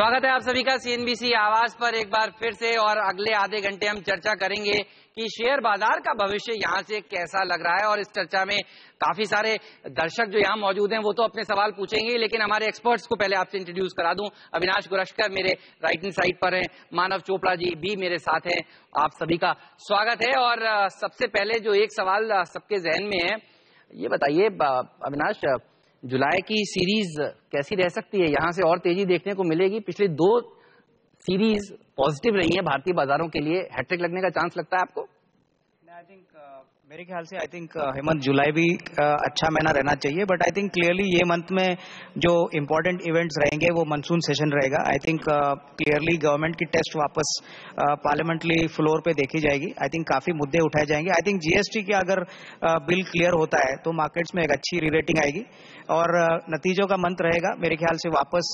स्वागत है आप सभी का सीएनबीसी आवाज पर एक बार फिर से। और अगले आधे घंटे हम चर्चा करेंगे कि शेयर बाजार का भविष्य यहाँ से कैसा लग रहा है। और इस चर्चा में काफी सारे दर्शक जो यहाँ मौजूद हैं वो तो अपने सवाल पूछेंगे, लेकिन हमारे एक्सपर्ट्स को पहले आपसे इंट्रोड्यूस करा दूं। अविनाश गुरश्कर मेरे राइट हैंड साइड पर हैं, मानव चोपड़ा जी भी मेरे साथ हैं। आप सभी का स्वागत है। और सबसे पहले जो एक सवाल सबके जहन में है, ये बताइए अविनाश, जुलाई की सीरीज कैसी रह सकती है? यहाँ से और तेजी देखने को मिलेगी? पिछली दो सीरीज पॉजिटिव रही है भारतीय बाजारों के लिए, हैट्रिक लगने का चांस लगता है आपको? आई थिंक मेरे ख्याल से हेमंत, जुलाई भी अच्छा महीना रहना चाहिए, बट आई थिंक क्लियरली ये मंथ में जो इम्पोर्टेंट इवेंट्स रहेंगे वो मानसून सेशन रहेगा। आई थिंक क्लियरली गवर्नमेंट की टेस्ट वापस पार्लियामेंट्री फ्लोर पे देखी जाएगी। आई थिंक काफी मुद्दे उठाए जाएंगे। आई थिंक जीएसटी के अगर बिल क्लियर होता है तो मार्केट्स में एक अच्छी री-रेटिंग आएगी और नतीजों का मंथ रहेगा। मेरे ख्याल से वापस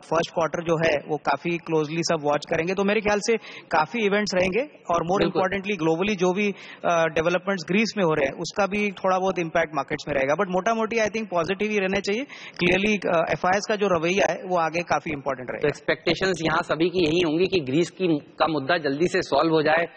फर्स्ट क्वार्टर जो है वो काफी क्लोजली सब वॉच करेंगे, तो मेरे ख्याल से काफी इवेंट्स रहेंगे। और मोर इम्पोर्टेंटली ग्लोबली जो भी डेवलपमेंट्स ग्रीस में हो रहे हैं उसका भी थोड़ा बहुत इंपैक्ट मार्केट्स में रहेगा, बट मोटा मोटी आई थिंक पॉजिटिव ही रहने चाहिए। क्लियरली एफआईएस का जो रवैया है वो आगे काफी इंपॉर्टेंट रहेगा। तो एक्सपेक्टेशंस यहाँ सभी की यही होंगी कि ग्रीस का मुद्दा जल्दी से सॉल्व हो जाए,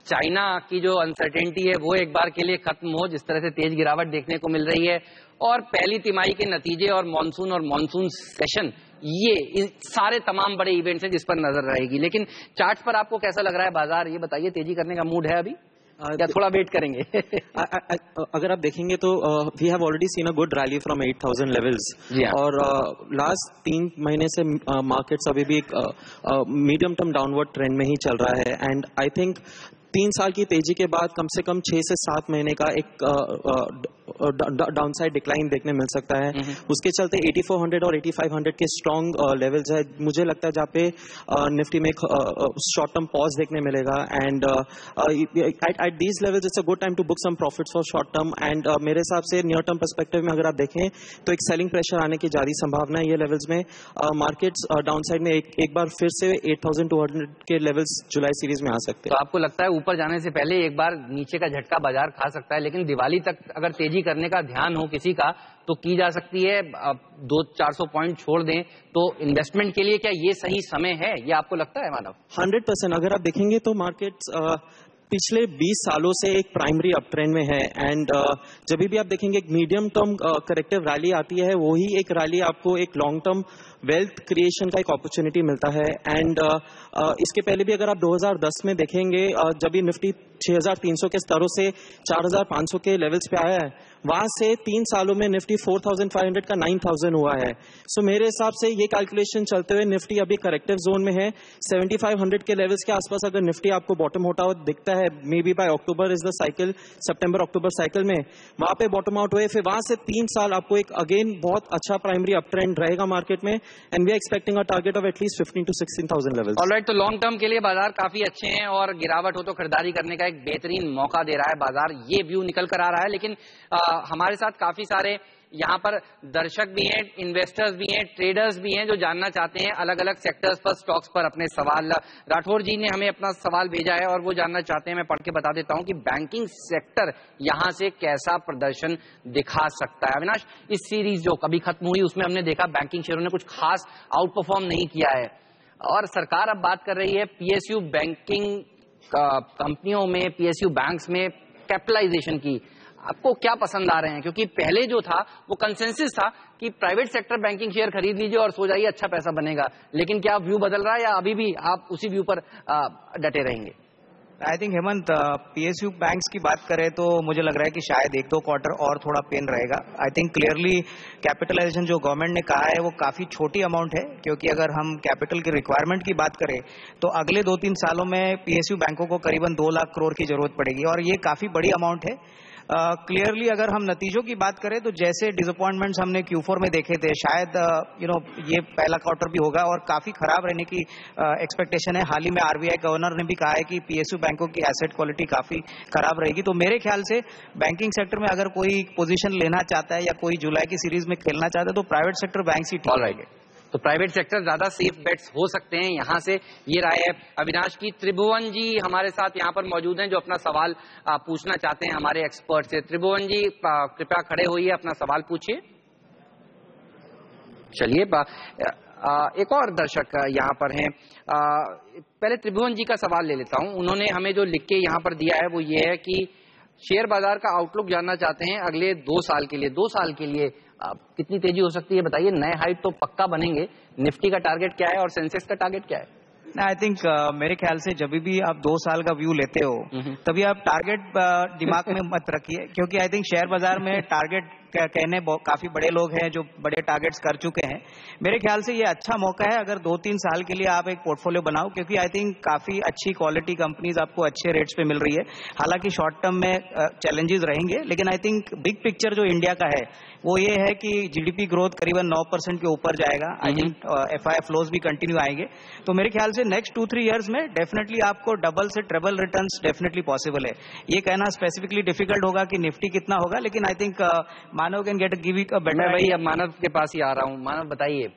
चाइना की जो अनसर्टेनिटी है वो एक बार के लिए खत्म हो, जिस तरह से तेज गिरावट देखने को मिल रही है, और पहली तिमाही के नतीजे और मॉनसून सेशन, ये सारे तमाम बड़े इवेंट्स हैं जिस पर नजर रहेगी। लेकिन चार्ट पर आपको कैसा लग रहा है बाजार? ये बताइए, तेजी करने का मूड है अभी या थोड़ा वेट करेंगे? अगर आप देखेंगे तो we have already seen a good rally from 8000 levels, और लास्ट 3 महीने से मार्केट्स अभी भी एक मीडियम टर्म डाउनवर्ड ट्रेंड में ही चल रहा है। एंड आई थिंक 3 साल की तेजी के बाद कम से कम 6 से 7 महीने का एक डाउनसाइड डिक्लाइन देखने मिल सकता है। उसके चलते 8400 और 8500 के स्ट्रॉन्ग लेवल्स है। मुझे लगता है जहाँ पे निफ्टी में शॉर्ट टर्म पॉज देखने मिलेगा, and at these levels it's a good time to book some profits for short term. And मेरे हिसाब से नियर टर्म पर्सपेक्टिव में अगर आप देखें तो एक सेलिंग प्रेशर आने की ज्यादा संभावना है ये लेवल्स में। मार्केट्स डाउनसाइड में एक बार फिर से 8200 के लेवल्स जुलाई सीरीज में आ सकते हैं। तो आपको लगता है ऊपर जाने से पहले एक बार नीचे का झटका बाजार खा सकता है, लेकिन दिवाली तक अगर तेजी करने का ध्यान हो किसी का तो की जा सकती है? 200-400 पॉइंट छोड़ दें तो इन्वेस्टमेंट के लिए क्या ये सही समय है, ये आपको लगता है मानव? 100%। अगर आप देखेंगे तो मार्केट्स पिछले 20 सालों से एक प्राइमरी अप ट्रेंड में है, एंड जब भी आप देखेंगे एक मीडियम टर्म करेक्टिव रैली आती है, वही एक रैली आपको एक लॉन्ग टर्म वेल्थ क्रिएशन का एक अपॉर्चुनिटी मिलता है। एंड इसके पहले भी अगर आप 2010 में देखेंगे जब भी निफ्टी 6300 के स्तरों से 4500 के लेवल्स पे आया है, वहां से 3 सालों में निफ्टी 4500 का 9000 हुआ है। सो मेरे हिसाब से ये कैलकुलेशन चलते हुए निफ्टी अभी करेक्टिव जोन में है। 7500 के लेवल्स के आसपास अगर निफ्टी आपको बॉटम होता हुआ दिखता है, maybe by October is the cycle, सितंबर अक्टूबर साइकिल में वहां पे बॉटम आउट हुए, फिर वहां से 3 साल आपको एक अगेन बहुत अच्छा प्राइमरी अप ट्रेंड रहेगा मार्केट में, and we are expecting a target of at least 15 to 16,000 levels. Alright, तो लॉन्ग टर्म के लिए बाजार काफी अच्छे हैं और गिरावट हो तो खरीदारी करने का एक बेहतरीन मौका दे रहा है बाजार, ये व्यू निकल कर आ रहा है। लेकिन हमारे साथ काफी सारे यहाँ पर दर्शक भी हैं, इन्वेस्टर्स भी हैं, ट्रेडर्स भी हैं जो जानना चाहते हैं अलग अलग सेक्टर्स पर, स्टॉक्स पर अपने सवाल। राठौर जी ने हमें अपना सवाल भेजा है और वो जानना चाहते हैं, मैं पढ़ के बता देता हूं, कि बैंकिंग सेक्टर यहां से कैसा प्रदर्शन दिखा सकता है? अविनाश, इस सीरीज जो कभी खत्म हुई उसमें हमने देखा बैंकिंग शेयरों ने कुछ खास आउट परफॉर्म नहीं किया है, और सरकार अब बात कर रही है पीएसयू बैंकिंग कंपनियों में, पीएसयू बैंक्स में कैपिटलाइजेशन की। आपको क्या पसंद आ रहे हैं? क्योंकि पहले जो था वो कंसेंसस था कि प्राइवेट सेक्टर बैंकिंग शेयर खरीद लीजिए और सो जाइए, अच्छा पैसा बनेगा। लेकिन क्या व्यू बदल रहा है या अभी भी आप उसी व्यू पर डटे रहेंगे? I think Hemant, PSU banks की बात करें तो मुझे लग रहा है कि शायद 1-2 क्वार्टर और थोड़ा पेन रहेगा। आई थिंक क्लियरली कैपिटलाइजेशन जो गवर्नमेंट ने कहा है वो काफी छोटी अमाउंट है, क्योंकि अगर हम कैपिटल की रिक्वायरमेंट की बात करें तो अगले 2-3 सालों में पीएसयू बैंकों को करीबन 2 लाख करोड़ की जरूरत पड़ेगी, और ये काफी बड़ी अमाउंट है। क्लियरली अगर हम नतीजों की बात करें तो जैसे डिसअपॉइंटमेंट्स हमने Q4 में देखे थे, शायद ये पहला क्वार्टर भी होगा और काफी खराब रहने की एक्सपेक्टेशन है। हाल ही में आरबीआई गवर्नर ने भी कहा है कि पीएसयू बैंकों की एसेट क्वालिटी काफी खराब रहेगी। तो मेरे ख्याल से बैंकिंग सेक्टर में अगर कोई पोजीशन लेना चाहता है या कोई जुलाई की सीरीज में खेलना चाहता है तो प्राइवेट सेक्टर बैंक्स ही ठीक रहेंगे। तो प्राइवेट सेक्टर ज्यादा सेफ बेट्स हो सकते हैं यहां से, ये राय है अविनाश की। त्रिभुवन जी हमारे साथ यहां पर मौजूद हैं जो अपना सवाल पूछना चाहते हैं हमारे एक्सपर्ट से। त्रिभुवन जी कृपया खड़े होइए, अपना सवाल पूछिए। चलिए, एक और दर्शक यहाँ पर हैं। पहले त्रिभुवन जी का सवाल ले लेता हूँ। उन्होंने हमें जो लिख के यहाँ पर दिया है वो ये है कि शेयर बाजार का आउटलुक जानना चाहते हैं अगले 2 साल के लिए। 2 साल के लिए कितनी तेजी हो सकती है बताइए। नए हाइट तो पक्का बनेंगे। निफ्टी का टारगेट क्या है और सेंसेक्स का टारगेट क्या है? आई थिंक मेरे ख्याल से जब भी आप 2 साल का व्यू लेते हो तभी आप टारगेट दिमाग में मत रखिए, क्योंकि आई थिंक शेयर बाजार में टारगेट कहने काफी बड़े लोग हैं जो बड़े टारगेट्स कर चुके हैं। मेरे ख्याल से ये अच्छा मौका है अगर 2-3 साल के लिए आप एक पोर्टफोलियो बनाओ, क्योंकि आई थिंक काफी अच्छी क्वालिटी कंपनीज आपको अच्छे रेट्स पे मिल रही है। हालांकि शॉर्ट टर्म में चैलेंजेस रहेंगे, लेकिन आई थिंक बिग पिक्चर जो इंडिया का है वो ये है कि जीडीपी ग्रोथ करीबन 9% के ऊपर जाएगा। आई थिंक एफआई फ्लोज भी कंटिन्यू आएंगे। तो मेरे ख्याल से नेक्स्ट 2-3 इयर्स में डेफिनेटली आपको डबल से ट्रिपल रिटर्न्स डेफिनेटली पॉसिबल है। ये कहना स्पेसिफिकली डिफिकल्ट होगा कि निफ्टी कितना होगा, लेकिन I think Manav can get give a better. मैं भाई अब मानव के पास ही आ रहा हूँ। मानव बताइए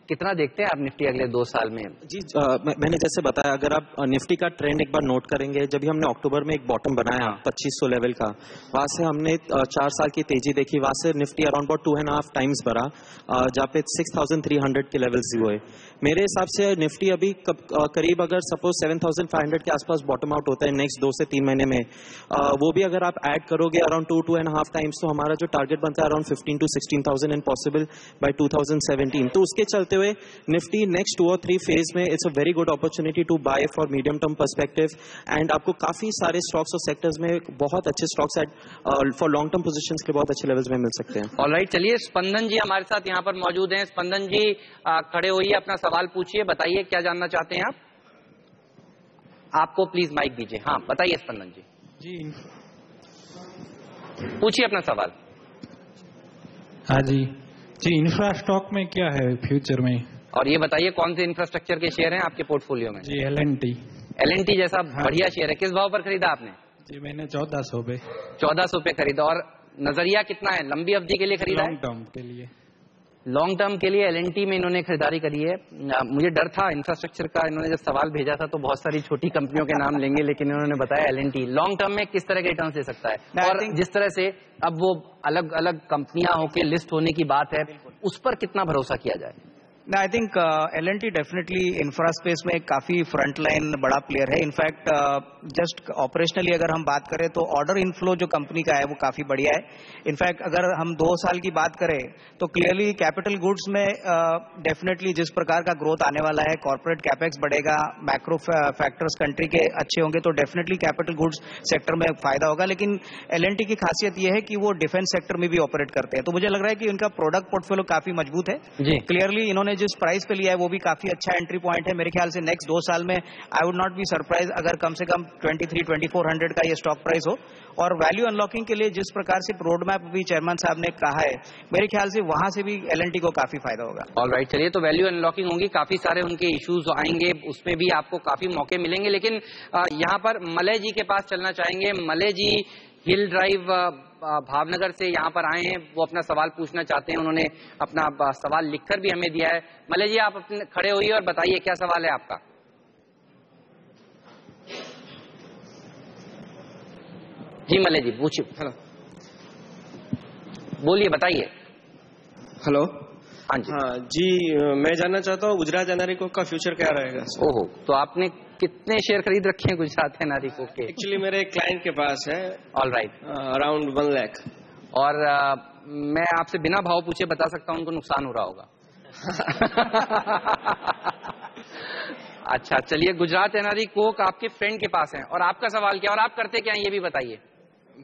कितना देखते हैं आप निफ्टी अगले 2 साल में? जी मैंने जैसे बताया, अगर आप निफ्टी का ट्रेंड एक बार नोट करेंगे, जब भी हमने अक्टूबर में एक बॉटम बनाया 2500 लेवल का, वहां से हमने 4 साल की तेजी देखी। वहां से निफ्टी अराउंड अबाउट 2.5 टाइम्स बढ़ा, जहाँ पे 6300 के लेवल्स हुए। मेरे हिसाब से निफ्टी अभी करीब अगर सपोज 7500 के आसपास बॉटम आउट होता है नेक्स्ट 2 से 3 महीने में, वो भी अगर आप ऐड करोगे अराउंड 2.5 टाइम्स, तो हमारा जो टारगेट बनता है around 15 to 16,000 and possible by 2017। तो उसके चलते हुए निफ्टी नेक्स्ट 2 और 3 फेज में it's a very good opportunity to buy for medium term perspective. And आपको काफी सारे स्टॉक्स और सेक्टर्स में बहुत अच्छे stocks at for long term positions के बहुत अच्छे लेवल्स में मिल सकते हैं। ऑलराइट, चलिए स्पंदन जी हमारे साथ यहाँ पर मौजूद हैं। स्पंदन जी खड़े होइए, अपना सवाल पूछिए, बताइए क्या जानना चाहते हैं आप। आपको प्लीज माइक दीजिए। हाँ बताइए स्पंदन जी। जी पूछिए अपना सवाल। हाँ जी इंफ्रा स्टॉक में क्या है फ्यूचर में? और ये बताइए कौन से इंफ्रास्ट्रक्चर के शेयर हैं आपके पोर्टफोलियो में? जी एल&टी। एल&टी जैसा बढ़िया शेयर है। किस भाव पर खरीदा आपने? जी मैंने 1400 पे। 1400 पे खरीदा। और नजरिया कितना है, लंबी अवधि के लिए खरीदा? लॉन्ग टर्म के लिए। लॉन्ग टर्म के लिए एल&टी में इन्होंने खरीदारी करी है। मुझे डर था इंफ्रास्ट्रक्चर का, इन्होंने जब सवाल भेजा था तो बहुत सारी छोटी कंपनियों के नाम लेंगे, लेकिन इन्होंने बताया एल&टी। लॉन्ग टर्म में किस तरह के रिटर्न दे सकता है? और जिस तरह से अब वो अलग अलग कंपनियां होके लिस्ट होने की बात है, उस पर कितना भरोसा किया जाए? I think L&T definitely infra space में काफी फ्रंटलाइन बड़ा प्लेयर है। इनफैक्ट जस्ट ऑपरेशनली अगर हम बात करें तो ऑर्डर इनफ्लो जो कंपनी का है वो काफी बढ़िया है। इनफैक्ट अगर हम 2 साल की बात करें तो क्लियरली कैपिटल गुड्स में डेफिनेटली जिस प्रकार का ग्रोथ आने वाला है, कॉर्पोरेट कैपेक्स बढ़ेगा, मैक्रो फैक्टर्स कंट्री के अच्छे होंगे, तो डेफिनेटली कैपिटल गुड्स सेक्टर में फायदा होगा। लेकिन एल&टी की खासियत यह है कि वो डिफेंस सेक्टर में भी ऑपरेट करते हैं, तो मुझे लग रहा है कि उनका प्रोडक्ट पोर्टफोलियो काफी मजबूत है। क्लियरली इन्होंने जिस प्राइस पे लिया है वो भी काफी अच्छा एंट्री पॉइंट है। मेरे ख्याल से नेक्स्ट 2 साल में I would not be surprise अगर कम से कम 23-2400 का ये स्टॉक प्राइस हो। और वैल्यू अनलॉकिंग के लिए जिस प्रकार से रोड मैप भी चेयरमैन साहब ने कहा है, मेरे ख्याल से वहां से भी एल&टी को काफी फायदा होगा। ऑलराइट, चलिए तो वैल्यू अनलॉकिंग होगी, काफी सारे उनके इश्यूज आएंगे, उसमें भी आपको काफी मौके मिलेंगे। लेकिन यहाँ पर मलय जी के पास चलना चाहेंगे। मलय जी हिल ड्राइव भावनगर से यहाँ पर आए हैं, वो अपना सवाल पूछना चाहते हैं। उन्होंने अपना सवाल लिखकर भी हमें दिया है। मलय जी आप अपने खड़े होइए और बताइए क्या सवाल है आपका। जी मलय जी पूछिए। हेलो, बोलिए, बताइए। हेलो। हाँ जी। हाँ जी, मैं जानना चाहता हूँ गुजरात एनआरईको का फ्यूचर क्या रहेगा? ओहो, तो आपने कितने शेयर खरीद रखे हैं गुजरात एनआरईको के? एक्चुअली मेरे एक क्लाइंट के पास है। Alright, around 1 lakh. और मैं आपसे बिना भाव पूछे बता सकता हूँ उनको नुकसान हो रहा होगा। अच्छा, चलिए गुजरात एनआरईको आपके फ्रेंड के पास है, और आपका सवाल क्या और आप करते क्या है ये भी बताइए।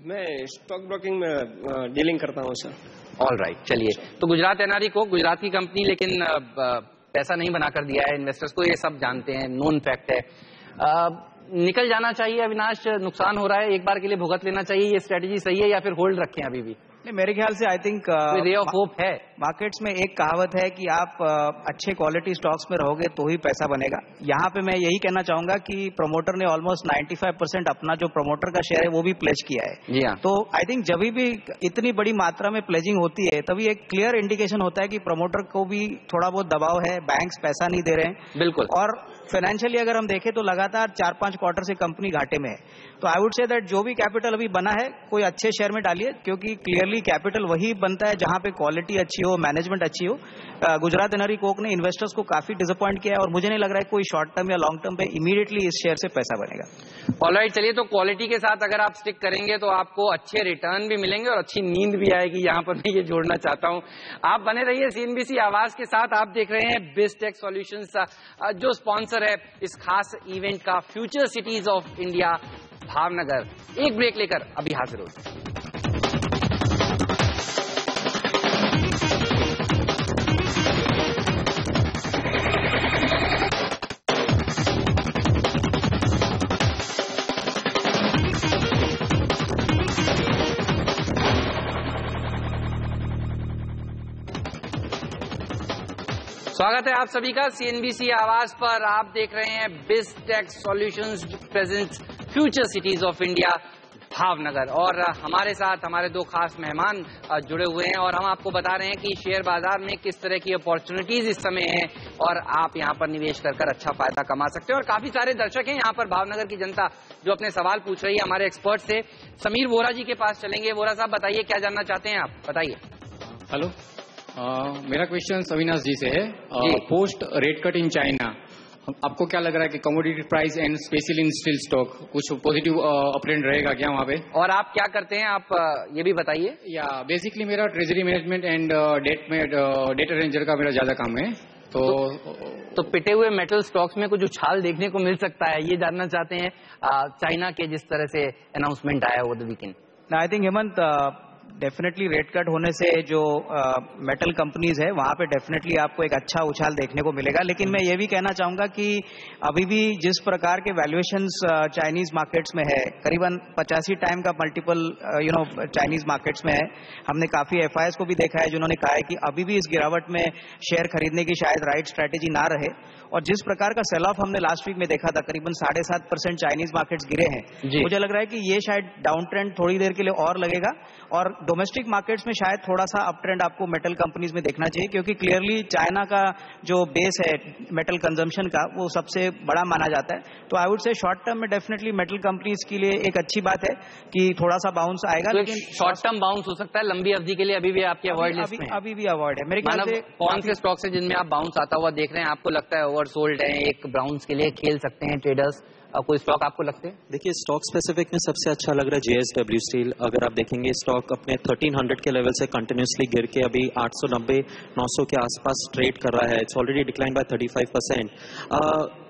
मैं स्टॉक ब्रोकिंग में डीलिंग करता हूँ सर। ऑलराइट, चलिए तो गुजरात एनआरईको गुजरात की कंपनी, लेकिन पैसा नहीं बनाकर दिया है इन्वेस्टर्स को, ये सब जानते हैं, नोन फैक्ट है। निकल जाना चाहिए अविनाश, नुकसान हो रहा है, एक बार के लिए भुगत लेना चाहिए, ये स्ट्रेटेजी सही है या फिर होल्ड रखें अभी भी? नहीं, मेरे ख्याल से I think ray of hope है। मार्केट्स में एक कहावत है कि आप अच्छे क्वालिटी स्टॉक्स में रहोगे तो ही पैसा बनेगा। यहाँ पे मैं यही कहना चाहूंगा कि प्रमोटर ने ऑलमोस्ट 95% अपना जो प्रमोटर का शेयर है वो भी प्लेज किया है। जी हाँ। तो आई थिंक जब भी इतनी बड़ी मात्रा में प्लेजिंग होती है तभी एक क्लियर इंडिकेशन होता है कि प्रमोटर को भी थोड़ा बहुत दबाव है, बैंक्स पैसा नहीं दे रहे हैं। बिल्कुल। और फाइनेंशियली अगर हम देखें तो लगातार 4-5 क्वार्टर से कंपनी घाटे में है। तो आई वुड से दैट जो भी कैपिटल अभी बना है कोई अच्छे शेयर में डालिए, क्योंकि क्लियरली क्लियरली कैपिटल वही बनता है जहां पे क्वालिटी अच्छी हो, मैनेजमेंट अच्छी हो। गुजरात एनर्जी कोक ने इन्वेस्टर्स को काफी डिसअपॉइंट किया है और मुझे नहीं लग रहा है कोई शॉर्ट टर्म या लॉन्ग टर्म पे इमीडिएटली इस शेयर से पैसा बनेगा। ऑलराइट, चलिए तो क्वालिटी के साथ अगर आप स्टिक करेंगे तो आपको अच्छे रिटर्न भी मिलेंगे और अच्छी नींद भी आएगी, यहाँ पर मैं ये जोड़ना चाहता हूँ। आप बने रहिए सीएनबीसी आवाज के साथ। आप देख रहे हैं बिजटेक सॉल्यूशंस, जो स्पॉन्सर है इस खास इवेंट का, future cities of India Bhavnagar. एक ब्रेक लेकर अभी हाजिर होते हैं। स्वागत है आप सभी का सीएनबीसी आवाज पर। आप देख रहे हैं Biztech solutions presents future cities of India Bhavnagar, और हमारे साथ हमारे दो खास मेहमान जुड़े हुए हैं और हम आपको बता रहे हैं कि शेयर बाजार में किस तरह की अपॉर्चुनिटीज इस समय है और आप यहां पर निवेश कर अच्छा फायदा कमा सकते हैं। और काफी सारे दर्शक हैं यहां पर, भावनगर की जनता जो अपने सवाल पूछ रही है हमारे एक्सपर्ट से। समीर वोरा जी के पास चलेंगे। वोरा साहब बताइए, क्या जानना चाहते हैं आप, बताइए। हेलो, मेरा क्वेश्चन अविनाश जी से है। Post rate cut in China, आपको क्या लग रहा है कि commodity price and specially in steel stock कुछ पॉजिटिव अपट्रेंड रहेगा क्या वहाँ पे? और आप क्या करते हैं, आप ये भी बताइए। या बेसिकली मेरा treasury management and debt arranger का मेरा ज्यादा काम है। तो पिटे हुए मेटल स्टॉक्स में कुछ उछाल देखने को मिल सकता है, ये जानना चाहते हैं चाइना के जिस तरह से अनाउंसमेंट आया over the weekend. I think Hemant, definitely rate cut होने से जो मेटल कंपनीज है वहां पे डेफिनेटली आपको एक अच्छा उछाल देखने को मिलेगा। लेकिन मैं ये भी कहना चाहूंगा कि अभी भी जिस प्रकार के वैल्यूएशंस चाइनीज मार्केट्स में है, करीबन 85 टाइम का मल्टीपल चाइनीज मार्केट्स में है। हमने काफी एफआईएस को भी देखा है जिन्होंने कहा है कि अभी भी इस गिरावट में शेयर खरीदने की शायद राइट स्ट्रैटेजी ना रहे। और जिस प्रकार का सेल ऑफ हमने लास्ट वीक में देखा था, करीबन 7.5% चाइनीज मार्केट्स गिरे हैं, मुझे लग रहा है कि ये शायद डाउन ट्रेंड थोड़ी देर के लिए और लगेगा और डोमेस्टिक मार्केट्स में शायद थोड़ा सा अप ट्रेंड आपको मेटल कंपनीज में देखना चाहिए, क्योंकि क्लियरली चाइना का जो बेस है मेटल कंजम्पशन का वो सबसे बड़ा माना जाता है। तो I would say short term में डेफिनेटली मेटल कंपनीज के लिए एक अच्छी बात है कि थोड़ा सा बाउंस आएगा। तो लेकिन शॉर्ट टर्म बाउंस हो सकता है, लंबी अवधि के लिए अभी भी आपकी अवॉइड लिस्ट में? अभी भी अवॉइड है मेरे ख्याल से। कौन से स्टॉक्स है जिनमें आप बाउंस आता हुआ देख रहे हैं, आपको लगता है ओवरसोल्ड है, एक बाउंस के लिए खेल सकते हैं ट्रेडर्स? कोई स्टॉक आपको लगते हैं? देखिए, स्टॉक स्पेसिफिक में सबसे अच्छा लग रहा है जेएसडब्ल्यू स्टील। अगर आप देखेंगे स्टॉक अपने 1300 के लेवल से कंटिन्यूसली गिर के अभी 890-900 के आसपास ट्रेड कर रहा है। It's already decline by 35%।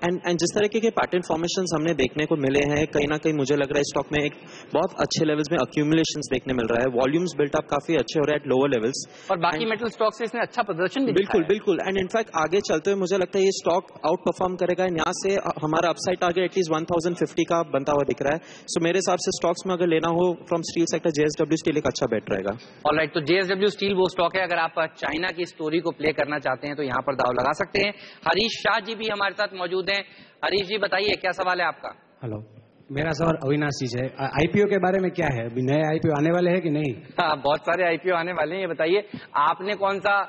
And जिस तरीके के पैटर्न फॉर्मेशंस हमने देखने को मिले हैं, कहीं ना कहीं मुझे लग रहा है स्टॉक में एक बहुत अच्छे लेवल्स में अक्यूमुलेशंस देखने मिल रहा है। वॉल्यूम्स बिल्टअप काफी अच्छे हो रहे हैं एट लोअर लेवल्स। और बाकी मेटल स्टॉक से इसने अच्छा प्रदर्शन भी बिल्कुल। एंड इनफैक्ट आगे चलते हुए मुझे लगता है ये स्टॉक आउट परफॉर्म करेगा। यहाँ से हमारा अपसाइड टारगेट एटलीस्ट 1050 का बनता हुआ दिख रहा है। सो मेरे हिसाब से स्टॉक्स में अगर लेना हो from steel sector, JSW steel एक अच्छा बेट रहेगा। ऑलराइट, तो जेएसडब्ल्यू स्टील वो स्टॉक है, अगर आप चाइना की स्टोरी को प्ले करना चाहते हैं तो यहाँ पर दाव लगा सकते हैं। हरीश शाह जी भी हमारे साथ मौजूद हैं। हरीश जी बताइए, क्या सवाल है आपका? हेलो, मेरा सवाल अविनाश जी से आईपीओ के बारे में क्या है, अभी नए आईपीओ आने वाले हैं कि नहीं? हाँ, बहुत सारे आईपीओ आने वाले हैं। ये बताइए आपने कौन सा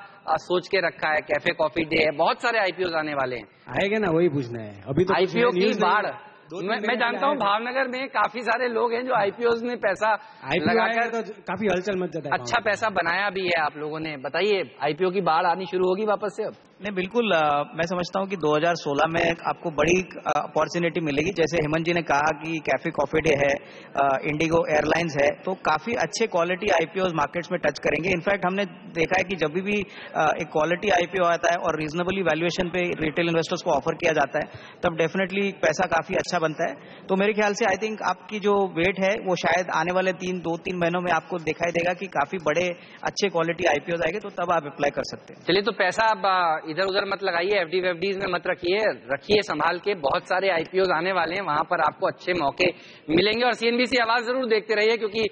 सोच के रखा है? कैफे कॉफी डे है, बहुत सारे आईपीओ आने वाले हैं। आएंगे ना, वही पूछना है। अभी तो आईपीओ की बाढ़ मैं जानता हूँ भावनगर में काफी सारे लोग हैं जो आईपीओ में पैसा लगाकर तो काफी हलचल मच जाता है। अच्छा पैसा बनाया भी है आप लोगों ने। बताइए, आईपीओ की बाढ़ आनी शुरू होगी वापस से अब? नहीं, बिल्कुल। मैं समझता हूँ कि 2016 में आपको बड़ी अपॉर्चुनिटी मिलेगी। जैसे हेमंत जी ने कहा कि कैफे कॉफी डे है, इंडिगो एयरलाइंस है, तो काफी अच्छे क्वालिटी आईपीओ मार्केट्स में टच करेंगे। इनफैक्ट हमने देखा है कि जब भी एक क्वालिटी आईपीओ आता है और रीजनेबली वैल्यूएशन पे रिटेल इन्वेस्टर्स को ऑफर किया जाता है, तब डेफिनेटली पैसा काफी अच्छा बनता है। तो मेरे ख्याल से आई थिंक आपकी जो वेट है वो शायद आने वाले 2-3 महीनों में आपको दिखाई देगा कि काफी बड़े अच्छे क्वालिटी आईपीओ आएंगे, तो तब आप अप्लाई कर सकते हैं। चलिए, तो पैसा आप इधर उधर मत लगाइए, एफडीज में मत रखिए संभाल के। बहुत सारे आईपीओ आने वाले हैं, वहां पर आपको अच्छे मौके मिलेंगे। और सीएनबीसी आवाज जरूर देखते रहिए, क्योंकि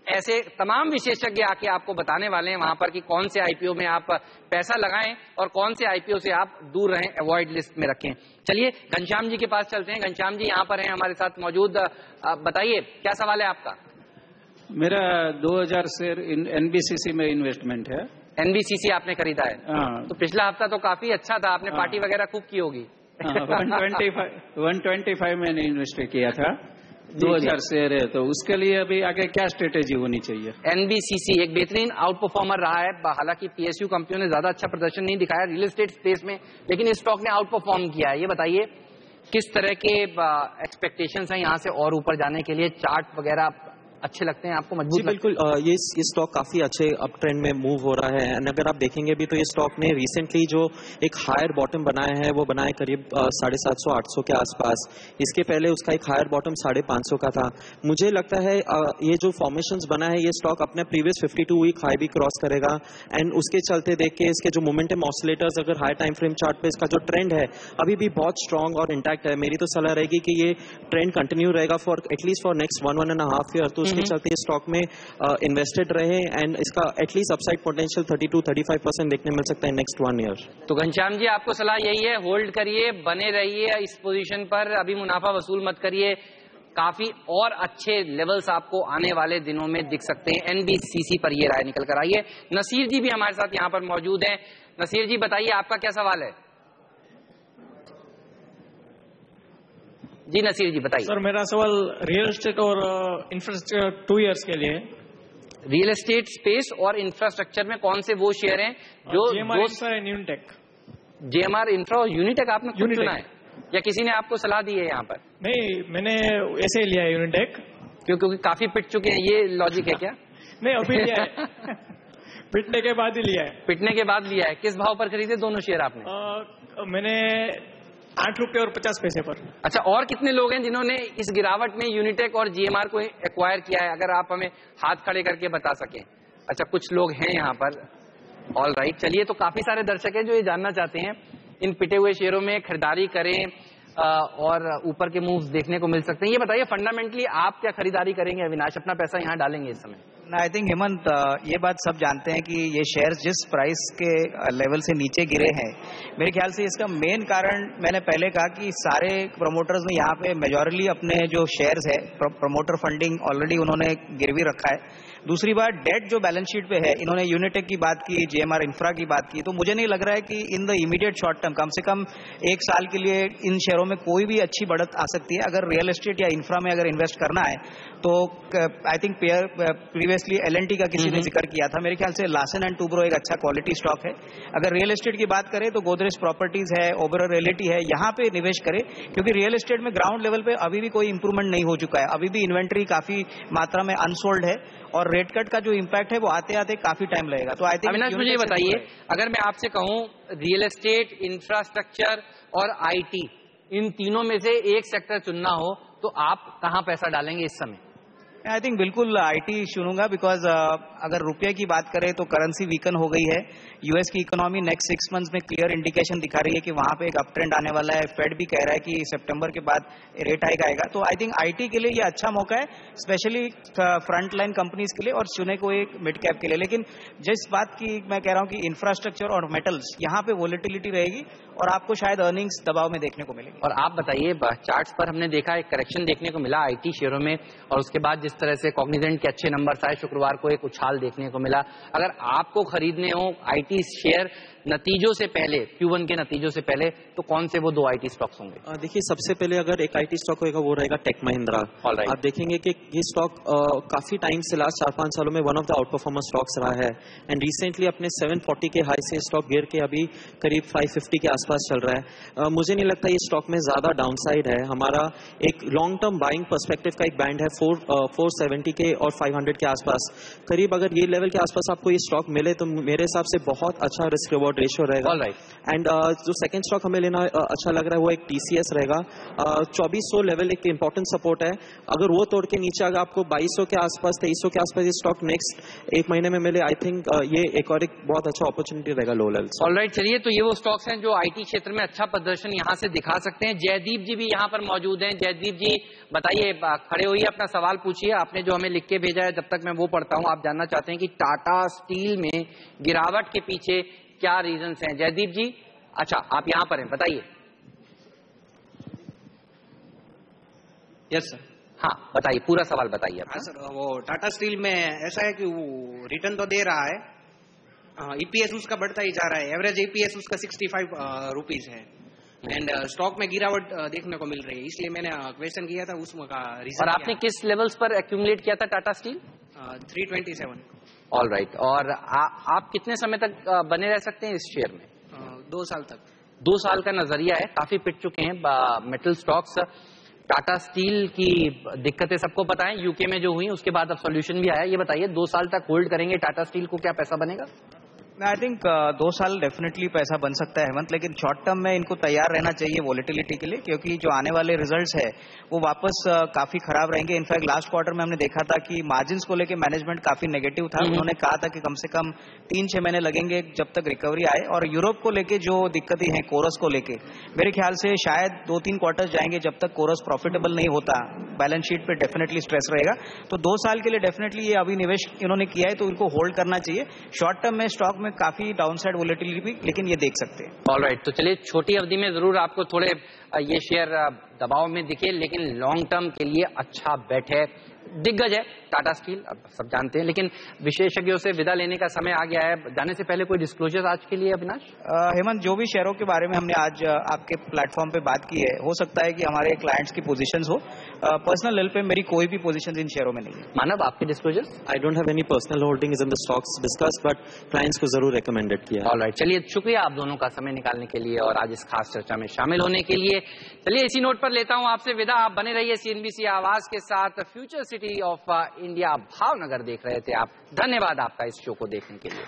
ऐसे तमाम विशेषज्ञ आके आपको बताने वाले हैं वहां पर कि कौन से आईपीओ में आप पैसा लगाएं और कौन से आईपीओ से आप दूर रहें, अवॉइड लिस्ट में रखें। चलिए घनश्याम जी के पास चलते हैं। घनश्याम जी यहाँ पर हैं हमारे साथ मौजूद। बताइए, क्या सवाल है आपका? मेरा 2000 शेयर एनबीसीसी में इन्वेस्टमेंट है। एनबीसीसी आपने खरीदा है? तो पिछला हफ्ता तो काफी अच्छा था, आपने पार्टी वगैरह खूब की होगी। 125 मैंने इन्वेस्ट किया था। 2000 शेयर है, तो उसके लिए अभी आगे क्या स्ट्रेटेजी होनी चाहिए? एनबीसीसी एक बेहतरीन आउट परफॉर्मर रहा है, हालांकि पीएसयू कंपनियों ने ज्यादा अच्छा प्रदर्शन नहीं दिखाया रियल एस्टेट स्पेस में, लेकिन इस स्टॉक ने आउट परफॉर्म किया है। ये बताइए किस तरह के एक्सपेक्टेशंस हैं यहाँ से और ऊपर जाने के लिए? चार्ट वगैरह अच्छे लगते हैं आपको, मजबूत? जी बिल्कुल, ये स्टॉक काफी अच्छे अप ट्रेंड में मूव हो रहा है। एंड अगर आप देखेंगे भी तो ये स्टॉक ने रिसेंटली जो एक हायर बॉटम बनाया है वो बनाया करीब 750-800 के आसपास। इसके पहले उसका एक हायर बॉटम 550 का था। मुझे लगता है ये जो फॉर्मेशंस बना है ये स्टॉक अपने प्रीवियस 52 वीक हाई भी क्रॉस करेगा। एंड उसके चलते देख के इसके जो मोमेंटम ऑसिलेटर्स अगर हाई टाइम फ्रेम चार्ट पे इसका जो ट्रेंड है अभी भी बहुत स्ट्रॉन्ग और इंटैक्ट है। मेरी तो सलाह रहेगी कि ये ट्रेंड कंटिन्यू रहेगा for at least for next 1.5 year. तो उसके चलते इस स्टॉक में इन्वेस्टेड रहे एंड इसका एटलीस्ट अपसाइड पोटेंशियल 32-35% देखने मिल सकता है नेक्स्ट 1 ईयर। तो घनश्याम जी आपको सलाह यही है, होल्ड करिए, बने रहिए इस पोजीशन पर, अभी मुनाफा वसूल मत करिए। काफी और अच्छे लेवल्स आपको आने वाले दिनों में दिख सकते हैं। एनबीसीसी पर ये राय निकल कर आई है। नसीर जी भी हमारे साथ यहाँ पर मौजूद हैं। नसीर जी बताइए आपका क्या सवाल है? जी नसीर जी बताइए। सर मेरा सवाल रियल एस्टेट और इंफ्रास्ट्रक्चर 2 इयर्स के लिए। रियल एस्टेट स्पेस और इंफ्रास्ट्रक्चर में कौन से वो शेयर हैं जो यूनिटेक? जेएमआर इंफ्रा और यूनिटेक आपने खुद चुना है या किसी ने आपको सलाह दी है यहाँ पर? नहीं, मैंने ऐसे ही लिया है यूनिटेक। क्योंकि काफी पिट चुके हैं, ये लॉजिक है क्या? नहीं, अभी लिया है। पिटने के बाद ही लिया है। पिटने के बाद लिया है। किस भाव पर खरीदे दोनों शेयर आपने? मैंने 8 रुपये और 50 पैसे पर। अच्छा, और कितने लोग हैं जिन्होंने इस गिरावट में यूनिटेक और जीएमआर को एक्वायर किया है, अगर आप हमें हाथ खड़े करके बता सकें? अच्छा, कुछ लोग हैं यहाँ पर। ऑल राइट, चलिए, तो काफी सारे दर्शक हैं जो ये जानना चाहते हैं इन पिटे हुए शेयरों में खरीदारी करें और ऊपर के मूव्स देखने को मिल सकते हैं। ये बताइए फंडामेंटली आप क्या खरीदारी करेंगे अविनाश, अपना पैसा यहाँ डालेंगे इस समय? आई थिंक हेमंत, ये बात सब जानते हैं कि ये शेयर्स जिस प्राइस के लेवल से नीचे गिरे हैं, मेरे ख्याल से इसका मेन कारण मैंने पहले कहा कि सारे प्रमोटर्स ने यहाँ पे मेजॉरिटी अपने जो शेयर्स है प्रमोटर फंडिंग ऑलरेडी उन्होंने गिरवी रखा है। दूसरी बात, डेट जो बैलेंस शीट पे है, इन्होंने यूनिटेक की बात की, जेएमआर इंफ्रा की बात की, तो मुझे नहीं लग रहा है कि in the immediate short term कम से कम 1 साल के लिए इन शेयरों में कोई भी अच्छी बढ़त आ सकती है। अगर रियल एस्टेट या इंफ्रा में अगर इन्वेस्ट करना है तो आई थिंक प्रीवियसली एलएनटी का किसी ने जिक्र किया था, मेरे ख्याल से लार्सन एंड टूब्रो एक अच्छा क्वालिटी स्टॉक है। अगर रियल एस्टेट की बात करें तो गोदरेज प्रॉपर्टीज है, ओबेरॉय रियल्टी है, यहाँ पे निवेश करें, क्योंकि रियल एस्टेट में ग्राउंड लेवल पे अभी भी कोई इंप्रूवमेंट नहीं हो चुका है। अभी भी इन्वेंट्री काफी मात्रा में अनसोल्ड है और रेट कट का जो इम्पैक्ट है वो आते आते काफी टाइम लगेगा। तो आई थिंक अविनाश मुझे ये बताइए, अगर मैं आपसे कहूं रियल एस्टेट, इंफ्रास्ट्रक्चर और आईटी, इन तीनों में से एक सेक्टर चुनना हो तो आप कहां पैसा डालेंगे इस समय? आई थिंक बिल्कुल आईटी चुनूंगा, बिकॉज अगर रुपये की बात करें तो करेंसी वीकन हो गई है। यूएस की इकोनॉमी नेक्स्ट 6 मंथ्स में क्लियर इंडिकेशन दिखा रही है कि वहां पे एक अप ट्रेंड आने वाला है। फेड भी कह रहा है कि सितंबर के बाद रेट हाइक आएगा। तो आई थिंक आईटी के लिए ये अच्छा मौका है, स्पेशली फ्रंट लाइन कंपनीज के लिए और चुने को एक मिड कैप के लिए। लेकिन जिस बात की मैं कह रहा हूं कि इंफ्रास्ट्रक्चर और मेटल्स, यहाँ पे वोलेटिलिटी रहेगी और आपको शायद अर्निंग्स दबाव में देखने को मिलेगी। और आप बताइए, चार्ट्स पर हमने देखा एक करेक्शन देखने को मिला आईटी शेयरों में, और उसके बाद जिस तरह से कॉग्निजेंट के अच्छे नंबर आए, शुक्रवार को एक उछाल देखने को मिला। अगर आपको खरीदने हो आईटी शेयर नतीजों से पहले, Q1 के नतीजों से पहले, तो कौन से वो 2 आईटी स्टॉक्स होंगे? देखिए, सबसे पहले अगर एक आईटी स्टॉक होगा वो रहेगा टेक महिंद्रा। आप देखेंगे कि ये स्टॉक काफी टाइम से लास्ट 4-5 सालों में one of the out performer stocks रहा है। एंड रिसेंटली अपने 740 के हाई से स्टॉक गिर के अभी करीब 550 के आसपास चल रहा है। मुझे नहीं लगता ये स्टॉक में ज्यादा डाउनसाइड है। हमारा एक लॉन्ग टर्म बाइंग पर्सपेक्टिव का एक बैंड है 470 के और 500 के आसपास। करीब अगर ये लेवल के आसपास आपको ये स्टॉक मिले तो मेरे हिसाब से बहुत अच्छा रिस्क रिवॉर्ड रेशियो रहेगा। एंड जो सेकंड स्टॉक हमें लेना अच्छा लग रहा है वो एक टीसीएस रहेगा। 2400 लेवल एक इंपॉर्टेंट सपोर्ट है। अगर वो तोड़ के नीचे अगर आपको 2200 के आसपास, 2300 के आसपास ये स्टॉक नेक्स्ट 1 महीने में मिले, आई थिंक ये एक और एक बहुत अच्छा अपॉर्चुनिटी रहेगा लो लेवल्स। ऑलराइट, चलिए, तो ये वो स्टॉक्स हैं जो आईटी क्षेत्र में अच्छा प्रदर्शन यहाँ से दिखा सकते हैं। जयदीप जी भी यहाँ पर मौजूद हैं। जयदीप जी बताइए, खड़े होइए, अपना सवाल पूछिए। आपने जो हमें लिख के भेजा है, जब तक मैं वो पढ़ता हूँ, आप जानना चाहते हैं कि टाटा स्टील में गिरावट के पीछे क्या रीजंस हैं? जयदीप जी, अच्छा आप यहां पर हैं, बताइए। Yes sir. हाँ बताइए, पूरा सवाल बताइए। हाँ सर, वो टाटा स्टील में ऐसा है कि वो रिटर्न तो दे रहा है, ईपीएस उसका बढ़ता ही जा रहा है। एवरेज ईपीएस उसका 65 रुपीज है। एंड स्टॉक में गिरावट देखने को मिल रही है, इसलिए मैंने क्वेश्चन किया था उसमें का रीजन। और आपने किस लेवल्स पर एक्यूमुलेट किया था टाटा स्टील? 327। All right. और आप कितने समय तक बने रह सकते हैं इस शेयर में? 2 साल तक। 2 साल का नजरिया है, काफी पिट चुके हैं मेटल स्टॉक्स। टाटा स्टील की दिक्कतें सबको पता है, यूके में जो हुई उसके बाद अब सॉल्यूशन भी आया। ये बताइए 2 साल तक होल्ड करेंगे टाटा स्टील को, क्या पैसा बनेगा? आई थिंक 2 साल डेफिनेटली पैसा बन सकता है हेमंत, लेकिन शॉर्ट टर्म में इनको तैयार रहना चाहिए वॉलेटिलिटी के लिए, क्योंकि जो आने वाले रिजल्ट्स है वो वापस काफी खराब रहेंगे। इनफैक्ट लास्ट क्वार्टर में हमने देखा था कि मार्जिन्स को लेके मैनेजमेंट काफी नेगेटिव था। उन्होंने कहा था कि कम से कम 3-6 महीने लगेंगे जब तक रिकवरी आए। और यूरोप को लेके जो दिक्कतें हैं कोरस को लेके, मेरे ख्याल से शायद 2-3 क्वार्टर्स जाएंगे जब तक कोरस प्रॉफिटेबल नहीं होता। बैलेंस शीट पे डेफिनेटली स्ट्रेस रहेगा, तो 2 साल के लिए डेफिनेटली ये अभी निवेश इन्होंने किया है तो इनको होल्ड करना चाहिए। शॉर्ट टर्म में स्टॉक में काफी डाउनसाइड वोलेटिलिटी भी, लेकिन ये देख सकते हैं। ऑलराइट, तो चलिए छोटी अवधि में जरूर आपको थोड़े ये शेयर दबाव में दिखे, लेकिन लॉन्ग टर्म के लिए अच्छा बेट है। दिग्गज है टाटा स्टील, अब सब जानते हैं, लेकिन विशेषज्ञों से विदा लेने का समय आ गया है। जाने से पहले कोई डिस्क्लोजर आज के लिए अविनाश? हेमंत, जो भी शेयरों के बारे में हमने आज आपके प्लेटफॉर्म पे बात की है, हो सकता है कि हमारे क्लाइंट्स की पोजीशंस हो। पर्सनल लेवल पे मेरी कोई भी पोजीशन इन शेयरों में नहीं है। मानव, आपके disclosure? I don't have any personal holdings in the stocks discuss, but clients को जरूर रिकमेंडेड किया। ऑलराइट, चलिए शुक्रिया आप दोनों का समय निकालने के लिए और आज इस खास चर्चा में शामिल होने के लिए। चलिए इसी नोट पर लेता हूं आपसे विदा। आप बने रहिए CNBC आवाज के साथ। Future city of India Bhavnagar देख रहे थे आप। धन्यवाद आपका इस शो को देखने के लिए।